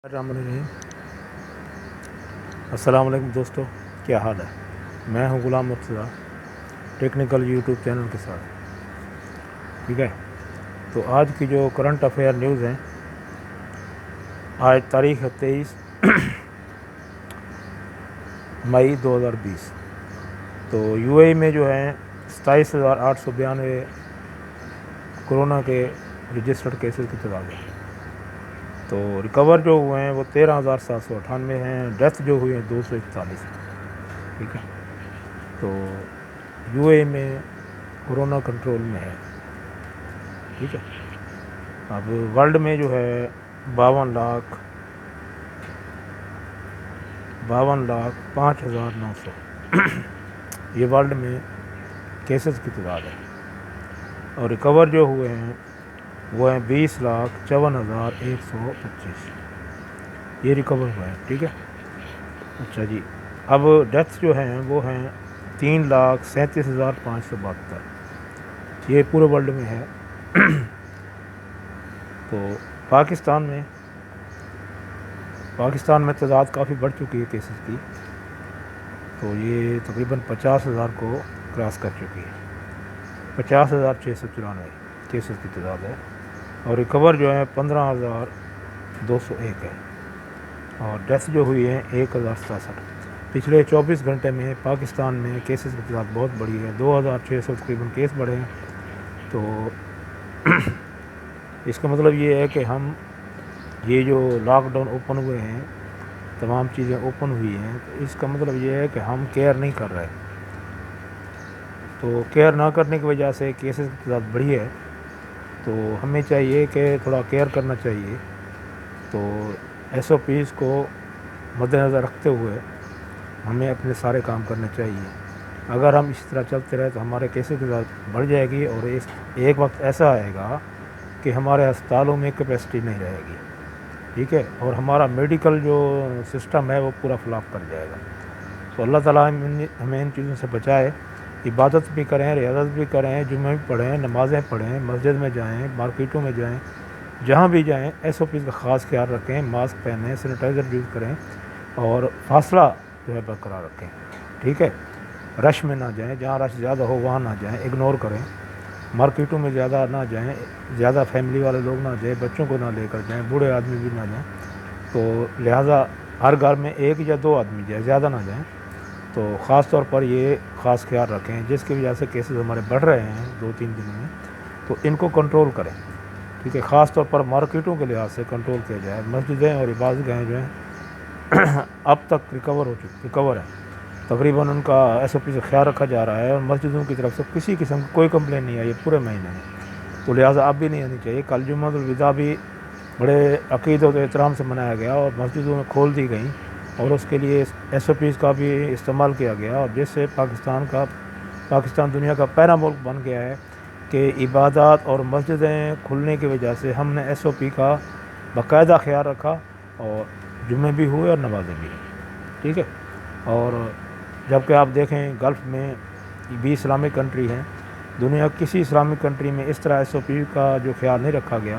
الرحمن الرحیم۔ السلام علیکم دوستو، کیا حال ہے؟ میں ہوں Ghulam Murtaza, technical YouTube channel کے ساتھ، ٹھیک ہے۔ تو آج کی جو کرنٹ افیئر نیوز ہیں، آج تاریخ ہے 23 مئی 2020۔ تو یو اے میں جو ہیں 27,892 کورونا کے رجسٹرڈ کیسز کی تعداد ہے۔ تو ریکور جو ہوئے ہیں وہ 13,798 ہیں، ڈیتھ جو ہوئی ہیں 241، ٹھیک ہے۔ تو یو اے میں کورونا کنٹرول میں ہے، ٹھیک ہے۔ اب ورلڈ میں جو ہے 52,05,900 یہ ورلڈ میں کیسز کی تعداد ہے، اور ریکور جو ہوئے ہیں وہ ہیں 20,54,125، یہ ریکور ہوئے ہیں، ٹھیک ہے۔ اچھا جی، اب ڈیتھس جو ہیں وہ ہیں 3,37,572، یہ پورے ورلڈ میں ہے۔ تو پاکستان میں تعداد کافی بڑھ چکی ہے کیسز کی، تو یہ تقریباً 50,000 کو کراس کر چکی ہے، 50,694 کیسز کی تعداد ہے، اور ریکور جو ہے 15,201 ہے، اور ڈیتھ جو ہوئی ہے 1,067۔ پچھلے 24 گھنٹے میں پاکستان میں کیسز کی تعداد بہت بڑی ہے، 2,600 تقریباً کیس بڑھے ہیں۔ تو اس کا مطلب یہ ہے کہ ہم یہ جو لاک ڈاؤن اوپن ہوئے ہیں، تمام چیزیں اوپن ہوئی ہیں، تو اس کا مطلب یہ ہے کہ ہم کیئر نہیں کر رہے۔ تو کیئر نہ کرنے کی وجہ سے کیسز کی تعداد بڑھی ہے، تو ہمیں چاہیے کہ تھوڑا کیئر کرنا چاہیے۔ تو ایس او پیز کو مد نظر رکھتے ہوئے ہمیں اپنے سارے کام کرنے چاہیے۔ اگر ہم اس طرح چلتے رہے تو ہمارے کیسز کی تعداد بڑھ جائے گی، اور ایک وقت ایسا آئے گا کہ ہمارے ہسپتالوں میں کیپیسٹی نہیں رہے گی، ٹھیک ہے، اور ہمارا میڈیکل جو سسٹم ہے وہ پورا فلاپ کر جائے گا۔ تو اللہ تعالیٰ ہمیں ان چیزوں سے بچائے، عبادت بھی کریں، ریاضت بھی کریں، جمعہ بھی پڑھیں، نمازیں پڑھیں، مسجد میں جائیں، مارکیٹوں میں جائیں، جہاں بھی جائیں ایس او پیز کا خاص خیال رکھیں، ماسک پہنیں، سینیٹائزر یوز کریں، اور فاصلہ جو ہے برقرار رکھیں، ٹھیک ہے۔ رش میں نہ جائیں، جہاں رش زیادہ ہو وہاں نہ جائیں، اگنور کریں۔ مارکیٹوں میں زیادہ نہ جائیں، زیادہ فیملی والے لوگ نہ جائیں، بچوں کو نہ لے کر جائیں، بوڑھے آدمی بھی نہ جائیں۔ تو لہٰذا ہر گھر میں 1 یا 2 آدمی جائیں، زیادہ نہ جائیں۔ تو خاص طور پر یہ خاص خیال رکھیں، جس کی وجہ سے کیسز ہمارے بڑھ رہے ہیں 2-3 دنوں میں، تو ان کو کنٹرول کریں، ٹھیک ہے۔ خاص طور پر مارکیٹوں کے لحاظ سے کنٹرول کیا جائے۔ مسجدیں اور عبادت گاہیں جو ہیں اب تک ریکور ہیں، تقریباً ان کا ایس او پی سے خیال رکھا جا رہا ہے، اور مسجدوں کی طرف سے کسی قسم کی کوئی کمپلین نہیں آئی ہے پورے مہینے میں، تو لہٰذا اب بھی نہیں آنی چاہیے۔ کل جمعۃ الوداع بھی بڑے عقیدت و احترام سے منایا گیا، اور مسجدوں میں کھول دی گئیں، اور اس کے لیے ایس او پیز کا بھی استعمال کیا گیا، اور جس سے پاکستان دنیا کا پہلا ملک بن گیا ہے کہ عبادات اور مسجدیں کھلنے کی وجہ سے ہم نے ایس او پی کا باقاعدہ خیال رکھا، اور جمعے بھی ہوئے اور نمازیں بھی ہوئیں، ٹھیک ہے۔ اور جبکہ آپ دیکھیں گلف میں بھی اسلامک کنٹری ہیں، دنیا کسی اسلامک کنٹری میں اس طرح ایس او پی کا جو خیال نہیں رکھا گیا،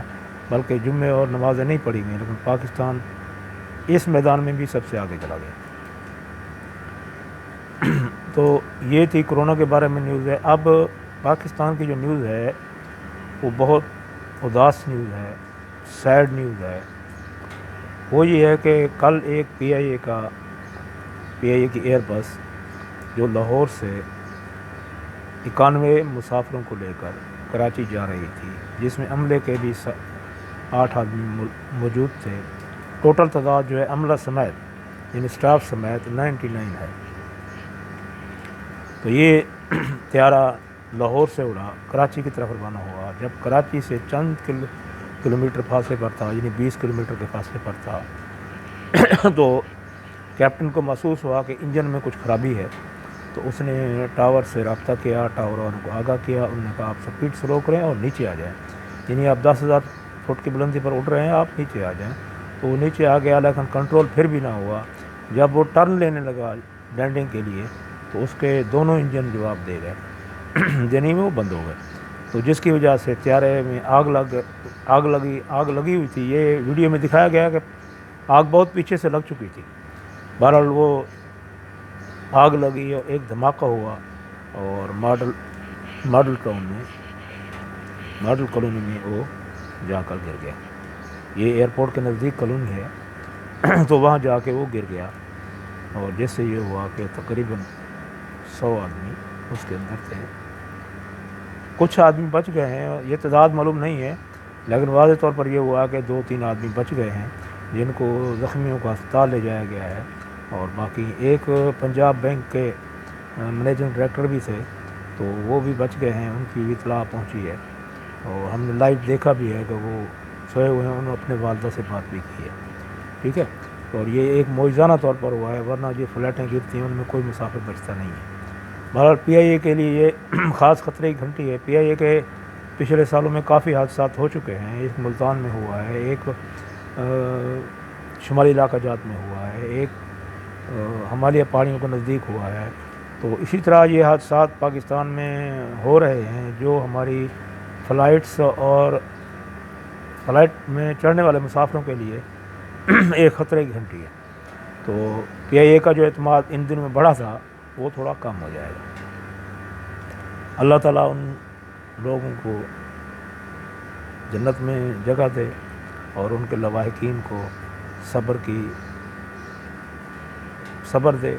بلکہ جمعے اور نمازیں نہیں پڑھی گئیں، لیکن پاکستان اس میدان میں بھی سب سے آگے چلا گیا۔ تو یہ تھی کورونا کے بارے میں نیوز ہے۔ اب پاکستان کی جو نیوز ہے وہ بہت اداس نیوز ہے، سیڈ نیوز ہے۔ وہ یہ ہے کہ کل ایک پی آئی اے کی ایئر بس جو لاہور سے 91 مسافروں کو لے کر کراچی جا رہی تھی، جس میں عملے کے بھی 8 آدمی موجود تھے، ٹوٹل تعداد جو ہے عملہ سمیت یعنی سٹاف سمیت 99 ہے۔ تو یہ طیارہ لاہور سے اڑا، کراچی کی طرف روانہ ہوا۔ جب کراچی سے چند کلومیٹر فاصلے پر تھا، یعنی 20 کلومیٹر کے فاصلے پر تھا، تو کیپٹن کو محسوس ہوا کہ انجن میں کچھ خرابی ہے، تو اس نے ٹاور سے رابطہ کیا، ٹاور والوں کو آگاہ کیا، انہوں نے کہا آپ سپیڈ سلو کریں اور نیچے آ جائیں، یعنی آپ 10,000 فٹ کی بلندی پر اڑ رہے ہیں، آپ نیچے آ جائیں۔ تو وہ نیچے آ گیا، لیکن کنٹرول پھر بھی نہ ہوا۔ جب وہ ٹرن لینے لگا لینڈنگ کے لیے، تو اس کے دونوں انجن جواب دے گئے، یعنی وہ بند ہو گئے، تو جس کی وجہ سے طیارے میں آگ لگی ہوئی تھی۔ یہ ویڈیو میں دکھایا گیا کہ آگ بہت پیچھے سے لگ چکی تھی. بہرحال وہ آگ لگی اور ایک دھماکہ ہوا اور ماڈل کالونی میں وہ جا کر گر گیا. یہ ایئرپورٹ کے نزدیک کالونی ہے تو وہاں جا کے وہ گر گیا اور جس سے یہ ہوا کہ تقریباً 100 آدمی اس کے اندر تھے. کچھ آدمی بچ گئے ہیں، یہ تعداد معلوم نہیں ہے، لیکن واضح طور پر یہ ہوا کہ 2-3 آدمی بچ گئے ہیں جن کو زخمیوں کو ہسپتال لے جایا گیا ہے. اور باقی ایک پنجاب بینک کے مینیجنگ ڈائریکٹر بھی تھے تو وہ بھی بچ گئے ہیں، ان کی بھی اطلاع پہنچی ہے اور ہم نے لائیو دیکھا بھی ہے کہ وہ سوئے ہوئے ہیں، انہوں نے اپنے والدہ سے بات بھی کی ہے. ٹھیک ہے، اور یہ ایک معجزانہ طور پر ہوا ہے، ورنہ یہ فلیٹیں گرتی ہیں ان میں کوئی مسافر بچتا نہیں ہے. بہرحال پی آئی اے کے لیے یہ خاص خطرے کی گھنٹی ہے. پی آئی اے کے پچھلے سالوں میں کافی حادثات ہو چکے ہیں. ایک ملتان میں ہوا ہے، ایک شمالی علاقہ جات میں ہوا ہے، ایک ہمالیہ پہاڑیوں کے نزدیک ہوا ہے. تو اسی طرح یہ حادثات پاکستان میں ہو رہے ہیں جو ہماری فلائٹ میں چڑھنے والے مسافروں کے لیے ایک خطرے کی گھنٹی ہے. تو پی آئی اے کا جو اعتماد ان دنوں میں بڑھا تھا وہ تھوڑا کم ہو جائے گا. اللہ تعالیٰ ان لوگوں کو جنت میں جگہ دے اور ان کے لواحقین کو صبر دے،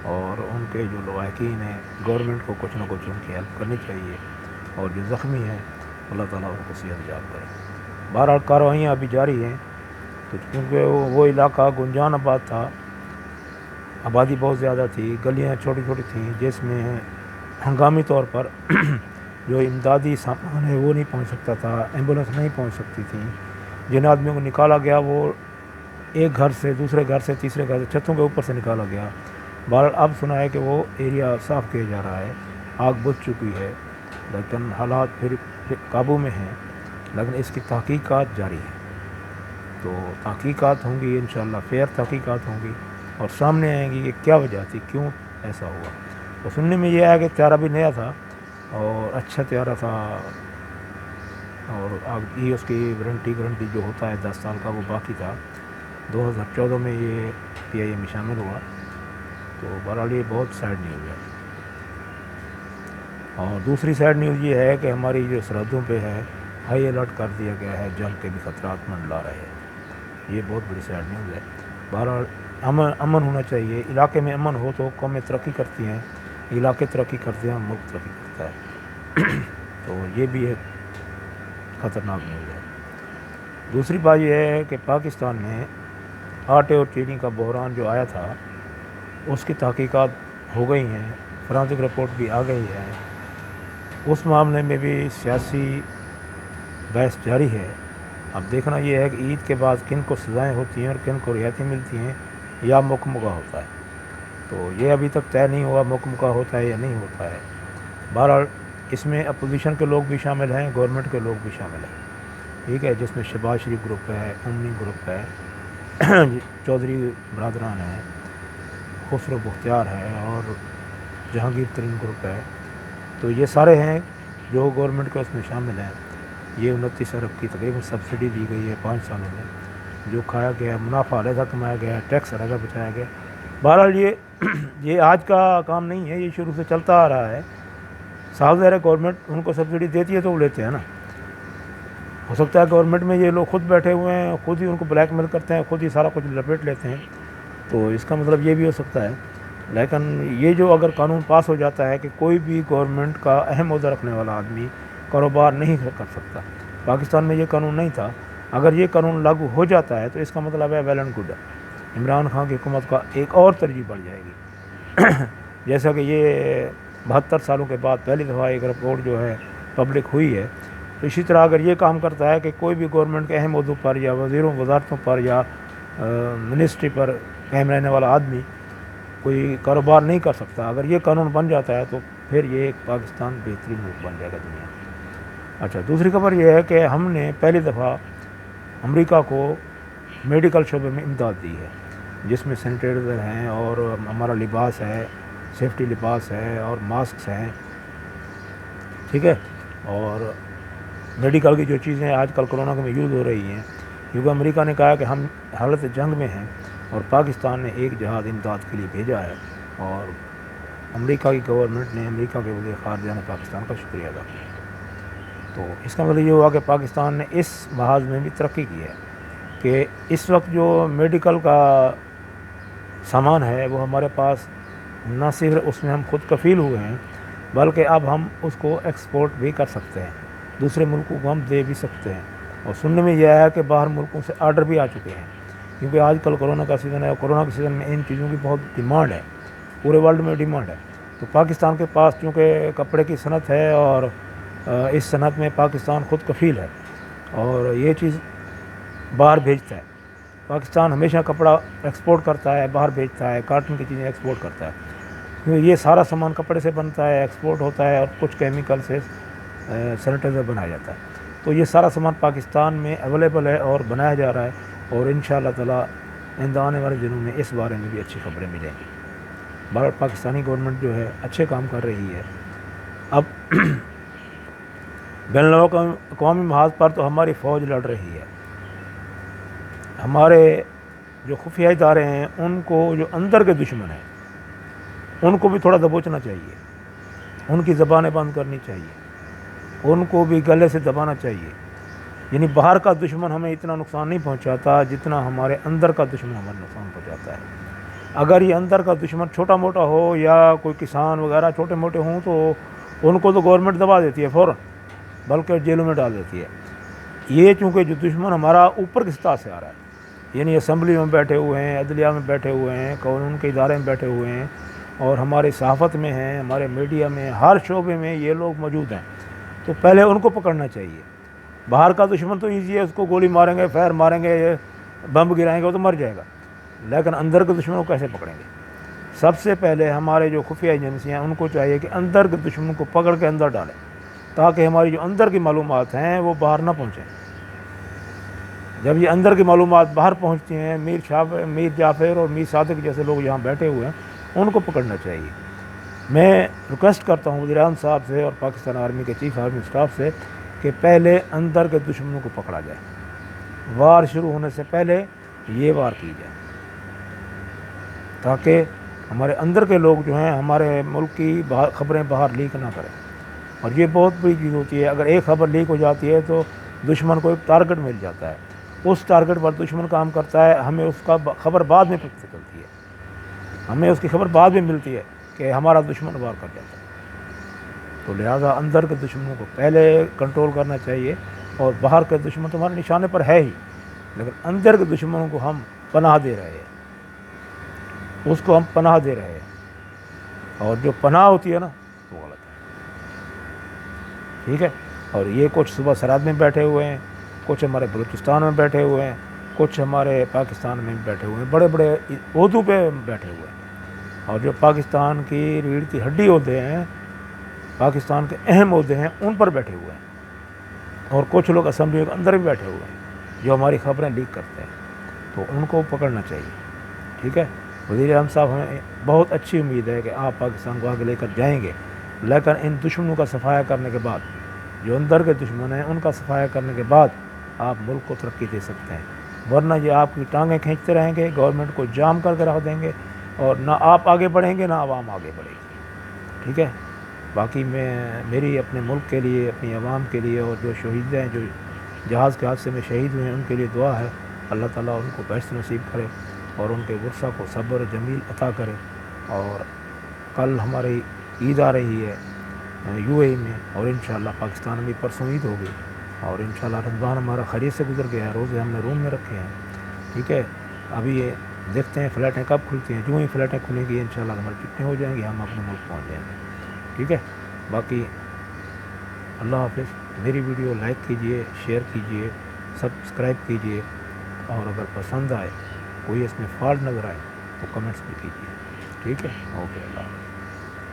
اور ان کے جو لواحقین ہیں گورنمنٹ کو کچھ نہ کچھ ان کی ہیلپ کرنی چاہیے، اور جو زخمی ہیں اللہ تعالیٰ ان کو صحت یاب کرے. بہرحال کارروائیاں ابھی جاری ہیں، تو کیونکہ وہ علاقہ گنجان آباد تھا، آبادی بہت زیادہ تھی، گلیاں چھوٹی چھوٹی تھیں جس میں ہنگامی طور پر جو امدادی سامان ہے وہ نہیں پہنچ سکتا تھا، ایمبولینس نہیں پہنچ سکتی تھیں. جن آدمیوں کو نکالا گیا وہ ایک گھر سے دوسرے گھر سے تیسرے گھر سے چھتوں کے اوپر سے نکالا گیا. بہرحال اب سنا ہے کہ وہ ایریا صاف کیا جا رہا ہے، آگ بجھ چکی ہے، لیکن حالات پھر قابو میں ہیں، لیکن اس کی تحقیقات جاری ہیں. تو تحقیقات ہوں گی انشاءاللہ، فیئر تحقیقات ہوں گی اور سامنے آئیں گی کہ کیا وجہ تھی، کیوں ایسا ہوا. تو سننے میں یہ آیا کہ طیارہ بھی نیا تھا اور اچھا طیارہ تھا، اور یہ اس کی گارنٹی جو ہوتا ہے 10 سال کا وہ باقی تھا. 2014 میں یہ پی آئی اے میں شامل ہوا. تو بہرحال یہ بہت سیڈ نیوز ہے. اور دوسری سیڈ نیوز یہ ہے کہ ہماری جو سرحدوں پہ ہے ہائی الرٹ کر دیا گیا ہے، جنگ کے بھی خطرات منڈلا رہے ہیں. یہ بہت بڑی سیڈ نیوز ہے. بہرحال امن ہونا چاہیے. علاقے میں امن ہو تو قومیں ترقی کرتی ہیں، علاقے ترقی کرتے ہیں، ملک ترقی کرتا ہے. تو یہ بھی ایک خطرناک نیوز ہے. دوسری بات یہ ہے کہ پاکستان میں آٹے اور چینی کا بحران جو آیا تھا اس کی تحقیقات ہو گئی ہیں، فرانسک رپورٹ بھی آ گئی ہے. اس معاملے میں بھی سیاسی بحث جاری ہے. اب دیکھنا یہ ہے کہ عید کے بعد کن کو سزائیں ہوتی ہیں اور کن کو رعایتیں ملتی ہیں یا مکمکہ ہوتا ہے. تو یہ ابھی تک طے نہیں ہوا مکمکہ ہوتا ہے یا نہیں ہوتا ہے. بہرحال اس میں اپوزیشن کے لوگ بھی شامل ہیں، گورنمنٹ کے لوگ بھی شامل ہیں. ٹھیک ہے، جس میں شہباز شریف گروپ ہے، امنی گروپ ہے، چودھری برادران ہیں، خسرو بختیار ہے اور جہانگیر ترین گروپ ہے. تو یہ سارے ہیں جو گورنمنٹ کے اس میں شامل ہیں. یہ 29 ارب کی تقریباً سبسڈی دی گئی ہے 5 سالوں میں، جو کھایا گیا، منافع علیحدہ کمایا گیا، ٹیکس علیحدہ بچایا گیا. بہرحال یہ آج کا کام نہیں ہے، یہ شروع سے چلتا آ رہا ہے. صاحب ظاہر ہے گورنمنٹ ان کو سبسڈی دیتی ہے تو وہ لیتے ہیں نا. ہو سکتا ہے گورنمنٹ میں یہ لوگ خود بیٹھے ہوئے ہیں، خود ہی ان کو بلیک میل کرتے ہیں، خود ہی سارا کچھ لپیٹ لیتے ہیں. تو اس کا مطلب یہ بھی ہو سکتا ہے. لیکن یہ جو اگر قانون پاس ہو جاتا ہے کہ کوئی بھی گورنمنٹ کا اہم عہدہ رکھنے والا آدمی کاروبار نہیں کر سکتا، پاکستان میں یہ قانون نہیں تھا. اگر یہ قانون لاگو ہو جاتا ہے تو اس کا مطلب ہے ویل اینڈ گڈ ہے، عمران خان کی حکومت کا ایک اور ترجیح بڑھ جائے گی. جیسا کہ یہ 72 سالوں کے بعد پہلی دفعہ ایک رپورٹ جو ہے پبلک ہوئی ہے. تو اسی طرح اگر یہ کام کرتا ہے کہ کوئی بھی گورنمنٹ کے اہم عہدوں پر یا وزارتوں پر یا منسٹری پر قائم رہنے والا آدمی کوئی کاروبار نہیں کر سکتا، اگر یہ قانون بن جاتا ہے تو پھر یہ ایک پاکستان بہترین ملک بن جائے گا دنیا. اچھا، دوسری خبر یہ ہے کہ ہم نے پہلی دفعہ امریکہ کو میڈیکل شعبے میں امداد دی ہے، جس میں سینیٹائزر ہیں اور ہمارا لباس ہے، سیفٹی لباس ہے اور ماسکس ہیں. ٹھیک ہے، اور میڈیکل کی جو چیزیں آج کل کورونا میں یوز ہو رہی ہیں، کیونکہ امریکہ نے کہا کہ ہم حالت جنگ میں ہیں، اور پاکستان نے ایک جہاز امداد کے لیے بھیجا ہے، اور امریکہ کی گورنمنٹ نے، امریکہ کے وزیر خارجہ نے پاکستان کا شکریہ ادا کیا۔ تو اس کا مطلب یہ ہوا کہ پاکستان نے اس محاذ میں بھی ترقی کی ہے کہ اس وقت جو میڈیکل کا سامان ہے وہ ہمارے پاس نہ صرف اس میں ہم خود کفیل ہوئے ہیں، بلکہ اب ہم اس کو ایکسپورٹ بھی کر سکتے ہیں، دوسرے ملکوں کو ہم دے بھی سکتے ہیں۔ اور سننے میں یہ ہے کہ باہر ملکوں سے آرڈر بھی آ چکے ہیں، کیونکہ آج کل کورونا کا سیزن ہے، اور کورونا کے سیزن میں ان چیزوں کی بہت ڈیمانڈ ہے، پورے ورلڈ میں ڈیمانڈ ہے۔ تو پاکستان کے پاس چونکہ کپڑے کی صنعت ہے، اور اس صنعت میں پاکستان خود کفیل ہے، اور یہ چیز باہر بھیجتا ہے۔ پاکستان ہمیشہ کپڑا ایکسپورٹ کرتا ہے، باہر بھیجتا ہے، کاٹن کی چیزیں ایکسپورٹ کرتا ہے، کیونکہ یہ سارا سامان کپڑے سے بنتا ہے، ایکسپورٹ ہوتا ہے، اور کچھ کیمیکل سے سینیٹائزر بنایا جاتا ہے۔ تو یہ سارا سامان پاکستان میں اویلیبل ہے اور بنایا جا رہا ہے، اور انشاءاللہ تعالیٰ آنے والے دنوں میں اس بارے میں بھی اچھی خبریں ملیں گی۔ بھارت پاکستانی گورنمنٹ جو ہے اچھے کام کر رہی ہے۔ اب بین الاقوامی محاذ پر تو ہماری فوج لڑ رہی ہے، ہمارے جو خفیہ ادارے ہیں ان کو جو اندر کے دشمن ہیں ان کو بھی تھوڑا دبوچنا چاہیے، ان کی زبانیں بند کرنی چاہیے، ان کو بھی گلے سے دبانا چاہیے۔ یعنی باہر کا دشمن ہمیں اتنا نقصان نہیں پہنچاتا جتنا ہمارے اندر کا دشمن ہمیں نقصان پہنچاتا ہے۔ اگر یہ اندر کا دشمن چھوٹا موٹا ہو، یا کوئی کسان وغیرہ چھوٹے موٹے ہوں، تو ان کو تو گورنمنٹ دبا دیتی ہے فوراً، بلکہ جیلوں میں ڈال دیتی ہے۔ یہ چونکہ جو دشمن ہمارا اوپر کی سطح سے آ رہا ہے، یعنی اسمبلی میں بیٹھے ہوئے ہیں، عدلیہ میں بیٹھے ہوئے ہیں، قانون کے ادارے میں بیٹھے ہوئے ہیں، اور ہماری صحافت میں ہیں، ہمارے میڈیا میں، ہر شعبے میں یہ لوگ موجود ہیں، تو پہلے ان کو پکڑنا چاہیے۔ باہر کا دشمن تو ایزی ہے، اس کو گولی ماریں گے، فائر ماریں گے، بم گرائیں گے، وہ تو مر جائے گا، لیکن اندر کے دشمنوں کو کیسے پکڑیں گے؟ سب سے پہلے ہمارے جو خفیہ ایجنسیاں ہیں ان کو چاہیے کہ اندر کے دشمنوں کو پکڑ کے اندر ڈالیں، تاکہ ہماری جو اندر کی معلومات ہیں وہ باہر نہ پہنچیں۔ جب یہ اندر کی معلومات باہر پہنچتی ہیں، میر جعفر اور میر صادق جیسے لوگ یہاں بیٹھے ہوئے ہیں، ان کو پکڑنا چاہیے۔ میں ریکویسٹ کرتا ہوں وزیر اعظم صاحب سے اور پاکستان آرمی کے چیف آرمی اسٹاف سے کہ پہلے اندر کے دشمنوں کو پکڑا جائے، وار شروع ہونے سے پہلے یہ وار کی جائے، تاکہ ہمارے اندر کے لوگ جو ہیں ہمارے ملک کی خبریں باہر لیک نہ کریں۔ اور یہ بہت بڑی چیز ہوتی ہے، اگر ایک خبر لیک ہو جاتی ہے تو دشمن کو ایک ٹارگٹ مل جاتا ہے، اس ٹارگٹ پر دشمن کام کرتا ہے، ہمیں اس کا خبر بعد میں پتہ چلتی ہے، ہمیں اس کی خبر بعد میں ملتی ہے کہ ہمارا دشمن وار کر جاتا ہے۔ تو لہٰذا اندر کے دشمنوں کو پہلے کنٹرول کرنا چاہیے، اور باہر کے دشمن تو ہمارے نشانے پر ہے ہی، لیکن اندر کے دشمنوں کو ہم پناہ دے رہے ہیں، اس کو ہم پناہ دے رہے ہیں، اور جو پناہ ہوتی ہے نا وہ غلط ہے، ٹھیک ہے۔ اور یہ کچھ صوبہ سرحد میں بیٹھے ہوئے ہیں، کچھ ہمارے بلوچستان میں بیٹھے ہوئے ہیں، کچھ ہمارے پاکستان میں بیٹھے ہوئے ہیں، بڑے بڑے عہدوں پہ بیٹھے ہوئے ہیں، اور جو پاکستان کی ریڑھ کی ہڈی عہدے ہیں، پاکستان کے اہم عہدے ہیں، ان پر بیٹھے ہوئے ہیں، اور کچھ لوگ اسمبلیوں کے اندر بھی بیٹھے ہوئے ہیں جو ہماری خبریں لیک کرتے ہیں، تو ان کو پکڑنا چاہیے، ٹھیک ہے۔ وزیر اعظم صاحب، ہمیں بہت اچھی امید ہے کہ آپ پاکستان کو آگے لے کر جائیں گے، لیکن ان دشمنوں کا صفایا کرنے کے بعد، جو اندر کے دشمن ہیں ان کا صفایا کرنے کے بعد آپ ملک کو ترقی دے سکتے ہیں، ورنہ یہ آپ کی ٹانگیں کھینچتے رہیں گے، گورنمنٹ کو جام کر کے رکھ دیں گے، اور نہ آپ آگے بڑھیں گے نہ عوام آگے بڑھے گی، ٹھیک ہے۔ باقی میری اپنے ملک کے لیے، اپنی عوام کے لیے، اور جو شہید ہیں، جو جہاز کے حادثے میں شہید ہوئے ہیں، ان کے لیے دعا ہے، اللہ تعالیٰ ان کو بہشت نصیب کرے، اور ان کے ورثہ کو صبر جمیل عطا کرے۔ اور کل ہماری عید آ رہی ہے UAE میں، اور انشاءاللہ پاکستان میں پرسوں عید ہوگی، اور انشاءاللہ رمضان ہمارا خیریت سے گزر گیا ہے، روزے ہم نے روم میں رکھے ہیں، ٹھیک ہے۔ ابھی یہ دیکھتے ہیں فلائٹیں کب کھلتی ہیں، جو ہی فلائٹیں کھلیں گی انشاءاللہ ہماری ٹکٹیں ہو جائیں گی، ہم اپنے ملک پہنچ جائیں گے، ٹھیک ہے۔ باقی اللہ حافظ۔ میری ویڈیو لائک کیجئے، شیئر کیجئے، سبسکرائب کیجئے، اور اگر پسند آئے، کوئی اس میں فالٹ نظر آئے تو کمنٹس بھی کیجئے، ٹھیک ہے۔ اوکے، اللہ حافظ۔